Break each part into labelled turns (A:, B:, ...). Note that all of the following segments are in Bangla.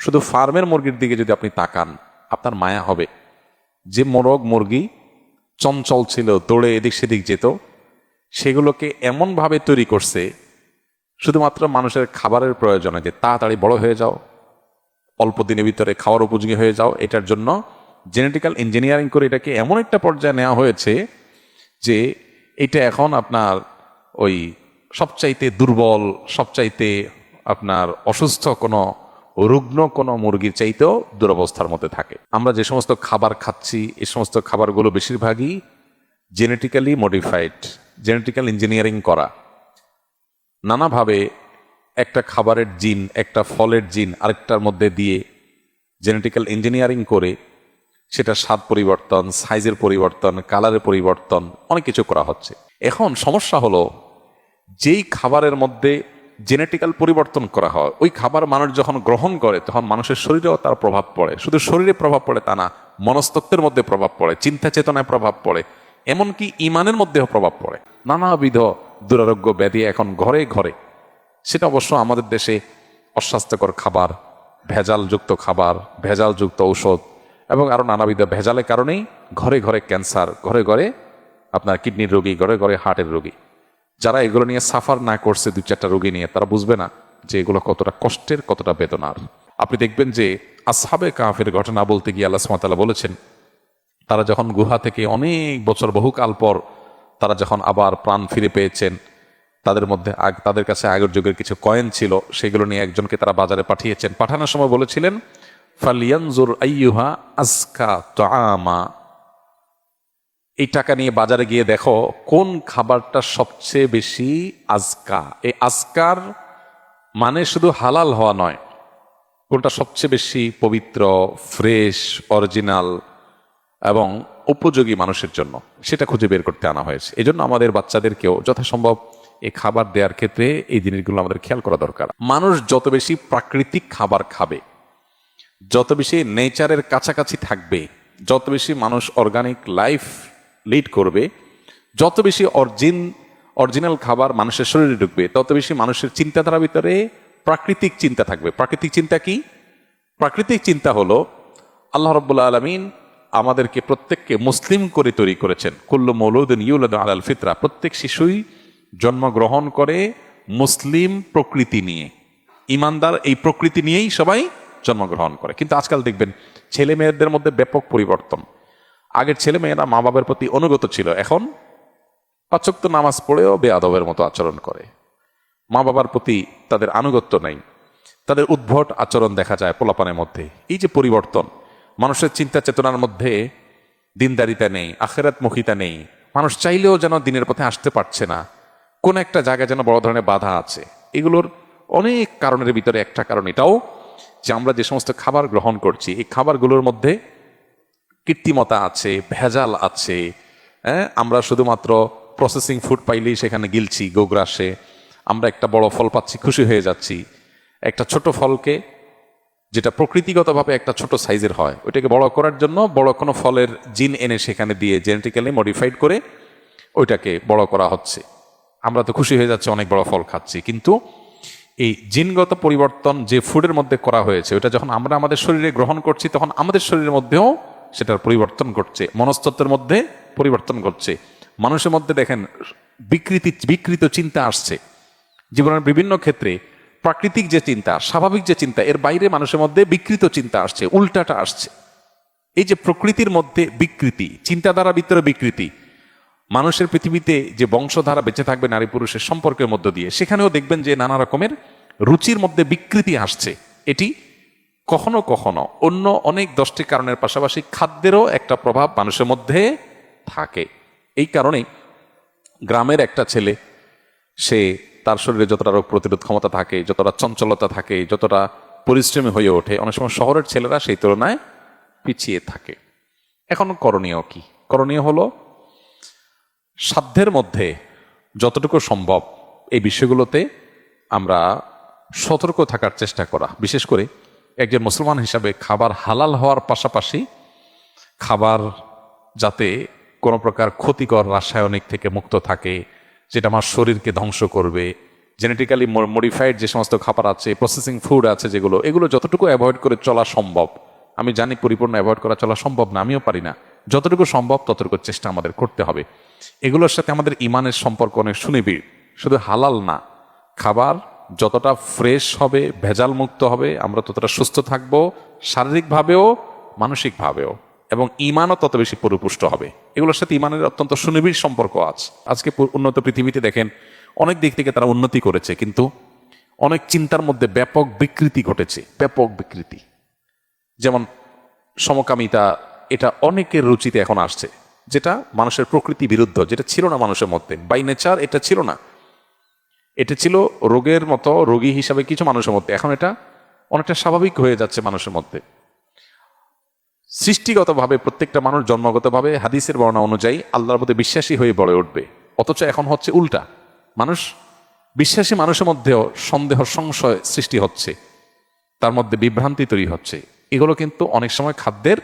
A: শুধু ফার্মের মুরগির দিকে যদি আপনি তাকান, আপনার মায়া হবে। যে মোরগ মুরগি চঞ্চল ছিল, দৌড়ে এদিক সেদিক যেত, সেগুলোকে এমনভাবে তৈরি করছে শুধুমাত্র মানুষের খাবারের প্রয়োজনে, যে তাড়াতাড়ি বড় হয়ে যাও, অল্প দিনের ভিতরে খাওয়ার উপযোগী হয়ে যাও। এটার জন্য জেনেটিক্যাল ইঞ্জিনিয়ারিং করে এটাকে এমন একটা পর্যায়ে নেওয়া হয়েছে যে এটা এখন আপনার ওই সবচাইতে দুর্বল, সবচাইতে আপনার অসুস্থ কোনো রুগ্ন কোনো মুরগির চাইতেও দুরবস্থার মধ্যে থাকে। আমরা যে সমস্ত খাবার খাচ্ছি, এই সমস্ত খাবারগুলো বেশিরভাগই জেনেটিক্যালি মডিফাইড, জেনেটিক্যাল ইঞ্জিনিয়ারিং করা। নানাভাবে একটা খাবারের জিন, একটা ফলের জিন আরেকটার মধ্যে দিয়ে জেনেটিক্যাল ইঞ্জিনিয়ারিং করে সেটা স্বাদ পরিবর্তন, সাইজের পরিবর্তন, কালারের পরিবর্তন, অনেক কিছু করা হচ্ছে। এখন সমস্যা হলো, যেই খাবারের মধ্যে জেনেটিক্যাল পরিবর্তন করা হয়, ওই খাবার মানুষ যখন গ্রহণ করে তখন মানুষের শরীরেও তার প্রভাব পড়ে। শুধু শরীরে প্রভাব পড়ে তা না, মনস্তত্ত্বের মধ্যে প্রভাব পড়ে, চিন্তা চেতনায় প্রভাব পড়ে, এমনকি ইমানের মধ্যেও প্রভাব পড়ে। নানাবিধ দুরারোগ্য ব্যাধি এখন ঘরে ঘরে। সেটা অবশ্য আমাদের দেশে অস্বাস্থ্যকর খাবার, ভেজালযুক্ত খাবার, ভেজালযুক্ত ঔষধ এবং আরও নানাবিধ ভেজালের কারণেই ঘরে ঘরে ক্যান্সার, ঘরে ঘরে আপনার কিডনির রোগী, ঘরে ঘরে হার্টের রোগী। যারা এগুলো নিয়ে সাফার না করছে, 2-4টা রোগী নিয়ে, তারা বুঝবে না যে এগুলো কতটা কষ্টের, কতটা বেদনার। আপনি দেখবেন যে আসহাবে কাহফের ঘটনা বলতে গিয়ে আল্লাহ সুবহানাহু ওয়া তাআলা বলেছেন, তারা যখন গুহা থেকে অনেক বছর, বহুকাল পর তারা যখন আবার প্রাণ ফিরে পেয়েছেন, তাদের কাছে আগের যুগের কিছু কয়েন ছিল, সেগুলো নিয়ে একজনকে তারা বাজারে পাঠিয়েছেন। পাঠানোর সময় বলেছিলেন, ফালিয়ানজুর আইয়ুহা আজকা তাআমা, এই টাকা নিয়ে বাজারে গিয়ে দেখো কোন খাবারটা সবচেয়ে বেশি আজকা। এই আজকার মানে শুধু হালাল হওয়া নয়, কোনটা সবচেয়ে বেশি পবিত্র, ফ্রেশ, অরিজিনাল এবং উপযোগী মানুষের জন্য, সেটা খুঁজে বের করতে আনা হয়েছে। এই জন্য আমাদের বাচ্চাদেরকেও যথাসম্ভব এই খাবার দেওয়ার ক্ষেত্রে এই জিনিসগুলো আমাদের খেয়াল করা দরকার। মানুষ যত বেশি প্রাকৃতিক খাবার খাবে, যত বেশি নেচারের কাছাকাছি থাকবে, যত বেশি মানুষ অর্গানিক লাইফ লিড করবে, যত বেশি অরিজিনাল খাবার মানুষের শরীরে ঢুকবে, তত বেশি মানুষের চিন্তাধারার ভিতরে প্রাকৃতিক চিন্তা থাকবে। প্রাকৃতিক চিন্তা কি? প্রাকৃতিক চিন্তা হলো, আল্লাহ রাব্বুল আলামিন আমাদেরকে প্রত্যেককে মুসলিম করে তৈরি করেছেন। কুল্লু মৌলুদিন ইউলাদু আলাল ফিতরা, প্রত্যেক শিশুই জন্মগ্রহণ করে মুসলিম প্রকৃতি নিয়ে, ইমানদার এই প্রকৃতি নিয়েই সবাই জন্মগ্রহণ করে। কিন্তু আজকাল দেখবেন ছেলে মেয়েদের মধ্যে ব্যাপক পরিবর্তন। আগের ছেলে মেয়েরা মা বাবার প্রতি অনুগত ছিল, এখন 5 ওয়াক্ত নামাজ পড়েও বেয়াদবের মতো আচরণ করে, মা বাবার প্রতি তাদের আনুগত্য নেই, তাদের উদ্ভট আচরণ দেখা যায় পোলাপানের মধ্যে। এই যে পরিবর্তন, মানুষের চিন্তা চেতনার মধ্যে দিনদারিতা নেই, আখিরাতমুখিতা নেই, মানুষ চাইলেও যেন দিনের পথে আসতে পারছে না, কোন একটা জায়গায় যেন বড় ধরনের বাধা আছে। এগুলোর অনেক কারণের ভিতরে একটা কারণ এটাও যে আমরা যে সমস্ত খাবার গ্রহণ করছি, এই খাবারগুলোর মধ্যে কৃত্রিমতা আছে, ভেজাল আছে। আমরা শুধুমাত্র প্রসেসিং ফুড পাইলেই সেখানে গিলছি গোগ্রাসে, আমরা একটা বড় ফল পাচ্ছি, খুশি হয়ে যাচ্ছি। একটা ছোট ফলকে, যেটা প্রকৃতিগতভাবে একটা ছোট সাইজের হয়, ওইটাকে বড় করার জন্য বড় কোনো ফলের জিন এনে সেখানে দিয়ে জেনেটিক্যালি মডিফাইড করে ওইটাকে বড় করা হচ্ছে। আমরা তো খুশি হয়ে যাচ্ছি, অনেক বড় ফল খাচ্ছি, কিন্তু এই জিনগত পরিবর্তন যে ফুডের মধ্যে করা হয়েছে, ওটা যখন আমরা আমাদের শরীরে গ্রহণ করছি, তখন আমাদের শরীরের মধ্যেও সেটার পরিবর্তন ঘটছে, মনস্তত্ত্বের মধ্যে পরিবর্তন ঘটছে। মানুষের মধ্যে দেখেন বিকৃত চিন্তা আসছে। জীবনের বিভিন্ন ক্ষেত্রে প্রাকৃতিক যে চিন্তা, স্বাভাবিক যে চিন্তা, এর বাইরে মানুষের মধ্যে বিকৃত চিন্তা আসছে, উল্টাটা আসছে। এই যে প্রকৃতির মধ্যে বিকৃতি, চিন্তাধারা ভিতরে বিকৃতি, মানুষের পৃথিবীতে যে বংশধারা বেঁচে থাকবে নারী পুরুষের সম্পর্কের মধ্য দিয়ে, সেখানেও দেখবেন যে নানা রকমের রুচির মধ্যে বিকৃতি আসছে। এটি কখনো কখনো অন্য অনেক 10টি কারণের পাশাপাশি খাদ্যেরও একটা প্রভাব মানুষের মধ্যে থাকে। এই কারণে গ্রামের একটা ছেলে, সে তার শরীরে যতটা রোগ প্রতিরোধ ক্ষমতা থাকে, যতটা চঞ্চলতা থাকে, যতটা পরিশ্রমী হয়ে ওঠে, অনেক সময় শহরের ছেলেরা সেই তুলনায় পিছিয়ে থাকে। এখন করণীয় কি? করণীয় হলো সাধ্যের মধ্যে যতটুকু সম্ভব এই বিষয়গুলোতে আমরা সতর্ক থাকার চেষ্টা করা। বিশেষ করে একজন মুসলমান হিসাবে খাবার হালাল হওয়ার পাশাপাশি খাবার যাতে কোনো প্রকার ক্ষতিকর রাসায়নিক থেকে মুক্ত থাকে, যেটা আমার শরীরকে ধ্বংস করবে, জেনেটিক্যালি মডিফাইড যে সমস্ত খাবার আছে, প্রসেসিং ফুড আছে যেগুলো, এগুলো যতটুকু অ্যাভয়েড করে চলা সম্ভব। আমি জানি পরিপূর্ণ অ্যাভয়েড করা চলা সম্ভব না, আমিও পারি না। যতটুকু সম্ভব ততটুকু চেষ্টা আমাদের করতে হবে। এগুলোর সাথে আমাদের ইমানের সম্পর্ক অনেক সুনিবিড়। শুধু হালাল না, খাবার যতটা ফ্রেশ হবে, ভেজাল মুক্ত হবে, আমরা ততটা সুস্থ থাকবো, শারীরিকভাবেও মানসিকভাবেও, এবং ইমানও তত বেশি পরিপুষ্ট হবে। এগুলোর সাথে ইমানের অত্যন্ত সুনিবিড় সম্পর্ক আছে। আজকে উন্নত পৃথিবীতে দেখেন অনেক দিক থেকে তারা উন্নতি করেছে, কিন্তু অনেক চিন্তার মধ্যে ব্যাপক বিকৃতি ঘটেছে, ব্যাপক বিকৃতি। যেমন সমকামিতা, এটা অনেকের রুচিতে এখন আসছে, যেটা মানুষের প্রকৃতি বিরুদ্ধ, যেটা ছিল না মানুষের মধ্যে। বাই নেচার এটা ছিল না, এটা ছিল রোগের মতো, রোগী হিসাবে কিছু মানুষের মধ্যে। এখন এটা অনেকটা স্বাভাবিক হয়ে যাচ্ছে মানুষের মধ্যে। সৃষ্টিগতভাবে প্রত্যেকটা মানুষ জন্মগতভাবে হাদিসের বর্ণনা অনুযায়ী আল্লাহর প্রতি বিশ্বাসী হয়ে বড়ে উঠবে, অথচ এখন হচ্ছে উল্টা। মানুষ বিশ্বাসী মানুষের মধ্যেও সন্দেহ, সংশয় সৃষ্টি হচ্ছে, তার মধ্যে বিভ্রান্তি তৈরি হচ্ছে। এগুলো কিন্তু অনেক সময় খাদ্যের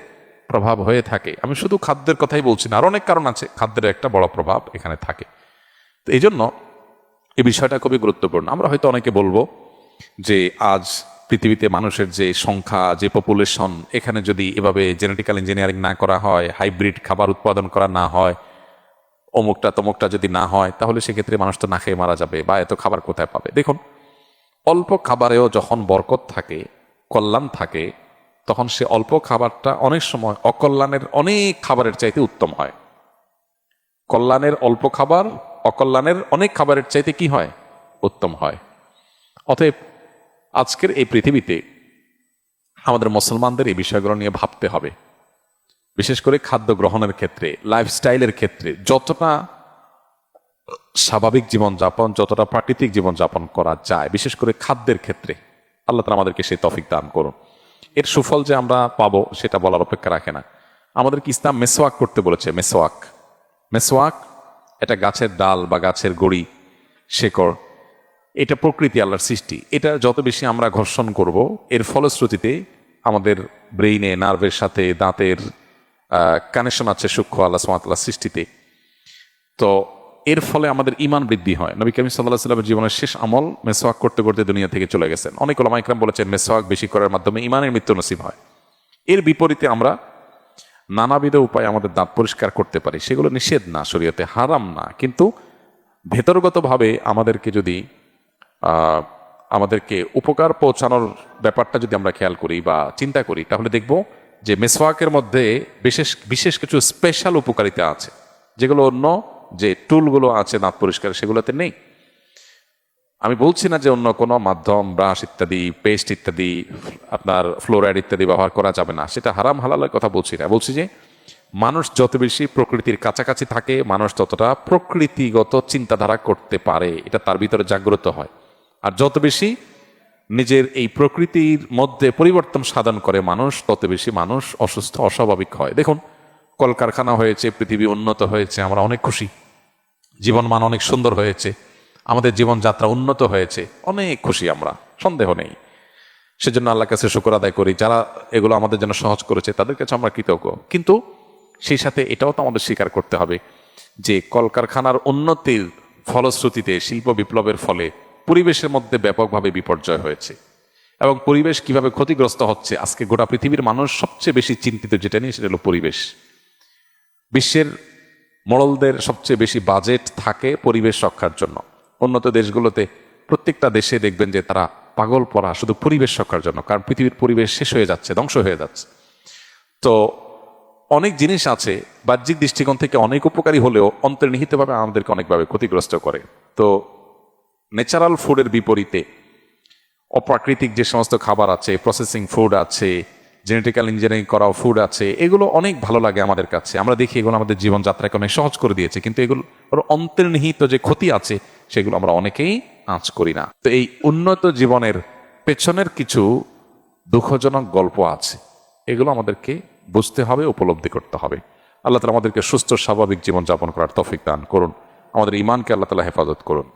A: প্রভাব হয়ে থাকে। আমি শুধু খাদ্যের কথাই বলছি না, আর অনেক কারণ আছে, খাদ্যের একটা বড় প্রভাব এখানে থাকে। তো এই জন্য এই বিষয়টা খুবই গুরুত্বপূর্ণ। আমরা হয়তো অনেকে বলবো যে আজ পৃথিবীতে মানুষের যে সংখ্যা, যে পপুলেশন, এখানে যদি এভাবে জেনেটিক্যাল ইঞ্জিনিয়ারিং না করা হয়, হাইব্রিড খাবার উৎপাদন করা না হয়, অমুকটা তমুকটা যদি না হয়, তাহলে সেক্ষেত্রে মানুষ তো না খেয়ে মারা যাবে, বা এত খাবার কোথায় পাবে? দেখুন, অল্প খাবারেও যখন বরকত থাকে, কল্যাণ থাকে, তখন সে অল্প খাবারটা অনেক সময় অকল্যাণের অনেক খাবারের চাইতে উত্তম হয়। কল্যাণের অল্প খাবার অকল্যাণের অনেক খাবারের চাইতে কি হয়? উত্তম হয়। অতএব আজকের এই পৃথিবীতে আমাদের মুসলমানদের এই বিষয়গুলো নিয়ে ভাবতে হবে। বিশেষ করে খাদ্য গ্রহণের ক্ষেত্রে, লাইফস্টাইলের ক্ষেত্রে যতটা স্বাভাবিক জীবনযাপন, যতটা প্রাকৃতিক জীবনযাপন করা যায়, বিশেষ করে খাদ্যের ক্ষেত্রে আল্লাহ তাআলা আমাদেরকে সেই তৌফিক দান করুন। এর সুফল যে আমরা পাবো সেটা বলার অপেক্ষা রাখে না। আমাদেরকে ইসলাম মেসওয়াক করতে বলেছে। মেসওয়াক, মেসওয়াক এটা গাছের ডাল বা গাছের গড়ি, শেকড়, এটা প্রকৃতি, আল্লাহর সৃষ্টি। এটা যত বেশি আমরা ঘর্ষণ করব, এর ফলশ্রুতিতে আমাদের ব্রেইনে, নার্ভের সাথে দাঁতের কানেকশন আছে সূক্ষ্ম আল্লাহ সুবহানাহু ওয়া তাআলার সৃষ্টিতে। তো এর ফলে আমাদের ঈমান বৃদ্ধি হয়। নবী করিম সাল্লাল্লাহু আলাইহি ওয়াসাল্লামের জীবনের শেষ আমল মেসওয়াক করতে করতে দুনিয়া থেকে চলে গেছেন। অনেক উলামা ইকরাম বলেছেন মেসওয়াক বেশি করার মাধ্যমে ঈমানের মৃত্যু নসিব হয়। এর বিপরীতে আমরা নানাবিধ উপায়ে আমাদের দাঁত পরিষ্কার করতে পারি, সেগুলো নিষেধ না, শরীয়তে হারাম না, কিন্তু ভেতরগতভাবে আমাদেরকে যদি আমাদেরকে উপকার পৌঁছানোর ব্যাপারটা যদি আমরা খেয়াল করি বা চিন্তা করি, তাহলে দেখব যে মেসওয়াকের মধ্যে বিশেষ কিছু স্পেশাল উপকারিতা আছে, যেগুলো অন্য যে টুলগুলো আছে দাঁত পরিষ্কার সেগুলোতে নেই। আমি বলছি না যে অন্য কোনো মাধ্যম, ব্রাশ ইত্যাদি, পেস্ট ইত্যাদি, আপনার ফ্লোরাইড ইত্যাদি ব্যবহার করা যাবে না, সেটা হারাম হালালের কথা বলছি না। বলছি যে মানুষ যত বেশি প্রকৃতির কাছাকাছি থাকে, মানুষ ততটা প্রকৃতিগত চিন্তাধারা করতে পারে, এটা তার ভিতরে জাগ্রত হয়। আর যত বেশি নিজের এই প্রকৃতির মধ্যে পরিবর্তন সাধন করে মানুষ, তত বেশি মানুষ অসুস্থ, অস্বাভাবিক হয়। দেখুন, কলকারখানা হয়েছে, পৃথিবী উন্নত হয়েছে, আমরা অনেক খুশি, জীবনমান অনেক সুন্দর হয়েছে, আমাদের জীবনযাত্রা উন্নত হয়েছে, অনেক খুশি আমরা, সন্দেহ নেই। সেজন্য আল্লাহর কাছে শুকর আদায় করি, যারা এগুলো আমাদের জন্য সহজ করেছে তাদের কাছে আমরা কৃতজ্ঞ। কিন্তু সেই সাথে এটাও তো আমাদের স্বীকার করতে হবে যে কলকারখানার উন্নতির ফলশ্রুতিতে, শিল্প বিপ্লবের ফলে পরিবেশের মধ্যে ব্যাপকভাবে বিপর্যয় হয়েছে, এবং পরিবেশ কিভাবে ক্ষতিগ্রস্ত হচ্ছে আজকে গোটা পৃথিবীর মানুষ সবচেয়ে বেশি চিন্তিত যেটা নিয়ে, সেটা হলো পরিবেশ। বিশ্বের মোড়লদের সবচেয়ে বেশি বাজেট থাকে পরিবেশ রক্ষার জন্য। উন্নত দেশগুলোতে প্রত্যেকটা দেশে দেখবেন যে তারা পাগল পড়া শুধু পরিবেশ রক্ষার জন্য, কারণ পৃথিবীর পরিবেশ শেষ হয়ে যাচ্ছে, ধ্বংস হয়ে যাচ্ছে। তো অনেক জিনিস আছে বাহ্যিক দৃষ্টিকোণ থেকে অনেক উপকারী হলেও অন্তর্নিহিতভাবে আমাদেরকে অনেকভাবে ক্ষতিগ্রস্ত করে। তো ন্যাচারাল ফুডের বিপরীতে অপ্রাকৃতিক যে সমস্ত খাবার আছে, প্রসেসিং ফুড আছে, জেনেটিক্যাল ইঞ্জিনিয়ারিং করা ফুড আছে, এগুলো অনেক ভালো লাগে আমাদের কাছে। আমরা দেখি এগুলো আমাদের জীবনযাত্রাকে অনেক সহজ করে দিয়েছে, কিন্তু এগুলোর অন্তর্নিহিত যে ক্ষতি আছে সেগুলো আমরা অনেকেই আঁচ করি না। তো এই উন্নত জীবনের পেছনের কিছু দুঃখজনক গল্প আছে, এগুলো আমাদেরকে বুঝতে হবে, উপলব্ধি করতে হবে। আল্লাহ তাআলা আমাদেরকে সুস্থ স্বাভাবিক জীবনযাপন করার তৌফিক দান করুন, আমাদের ঈমানকে আল্লাহ তাআলা হেফাজত করুন।